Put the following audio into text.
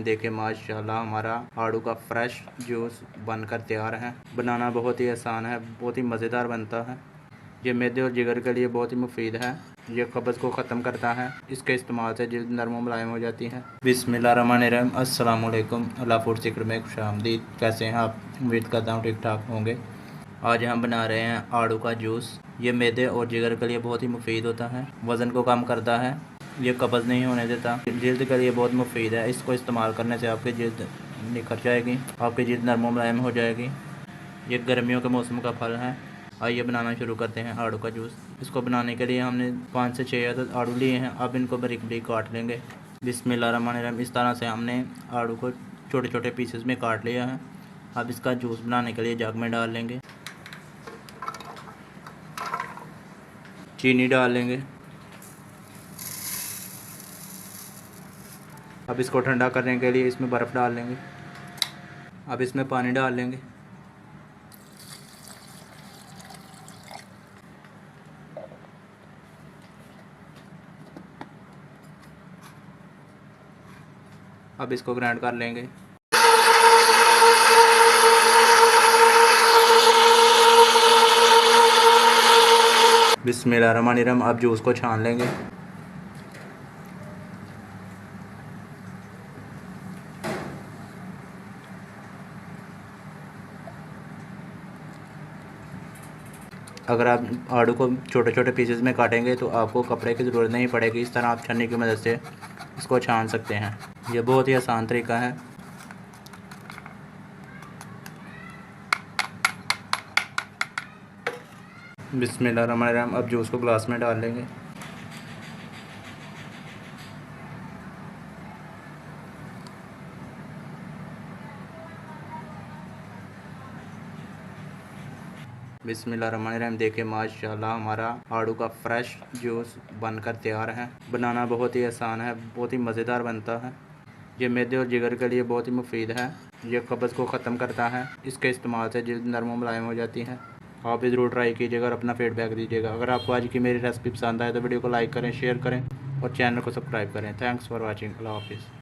देखिए माशाल्लाह हमारा आड़ू का फ्रेश जूस बनकर तैयार है। बनाना बहुत ही आसान है, बहुत ही मज़ेदार बनता है। ये मैदे और जिगर के लिए बहुत ही मुफीद है। ये कब्ज़ को ख़त्म करता है। इसके इस्तेमाल से जल्द नरम व मुलायम हो जाती है। बिस्मिल्लाहिर्रहमानिर्रहीम। अस्सलाम वालेकुम। अल्लाह फूड सीक्रेट में खुशामदीद। कैसे हैं आप? उम्मीद करता हूँ ठीक ठाक होंगे। आज हम बना रहे हैं आड़ू का जूस। ये मैदे और जिगर के लिए बहुत ही मुफीद होता है, वज़न को कम करता है, ये कब्ज़ नहीं होने देता, जल्द के लिए बहुत मुफीद है। इसको इस्तेमाल करने से आपकी जल्द निखर जाएगी, आपकी जल्द नरम व मुलायम हो जाएगी। ये गर्मियों के मौसम का फल है। आइए बनाना शुरू करते हैं आड़ू का जूस। इसको बनाने के लिए हमने 5 से 6 अदद आड़ू लिए हैं। अब इनको बारीक बारीक काट लेंगे। बिस्मिल्लाहिर्रहमानिर्रहीम। इस तरह से हमने आड़ू को छोटे छोटे पीसेस में काट लिया है। अब इसका जूस बनाने के लिए जग में डाल लेंगे, चीनी डाल लेंगे। अब इसको ठंडा करने के लिए इसमें बर्फ़ डाल लेंगे। अब इसमें पानी डाल लेंगे। अब इसको ग्राइंड कर लेंगे। बिस्मिल्लाहिर्रहमानिर्रहीम। अब जूस को छान लेंगे। अगर आप आड़ू को छोटे छोटे पीसेस में काटेंगे तो आपको कपड़े की ज़रूरत नहीं पड़ेगी। इस तरह आप छन्नी की मदद से इसको छान सकते हैं। यह बहुत ही आसान तरीका है। बिस्मिल्लाहिर्रहमानिर्रहीम। अब जूस को ग्लास में डाल लेंगे। बिस्मिल्लाहिर्रहमानिर्रहीम। देखिए माशाल्लाह हमारा आड़ू का फ्रेश जूस बनकर तैयार है। बनाना बहुत ही आसान है, बहुत ही मज़ेदार बनता है। ये मैदे और जिगर के लिए बहुत ही मुफीद है। ये कब्ज़ को ख़त्म करता है। इसके इस्तेमाल से जल्द नरम व मुलायम हो जाती है। आप भी ज़रूर ट्राई कीजिएगा और अपना फीडबैक दीजिएगा। अगर आपको आज की मेरी रेसिपी पसंद आए तो वीडियो को लाइक करें, शेयर करें और चैनल को सब्सक्राइब करें। Thanks for watching. अल्लाह हाफिज़।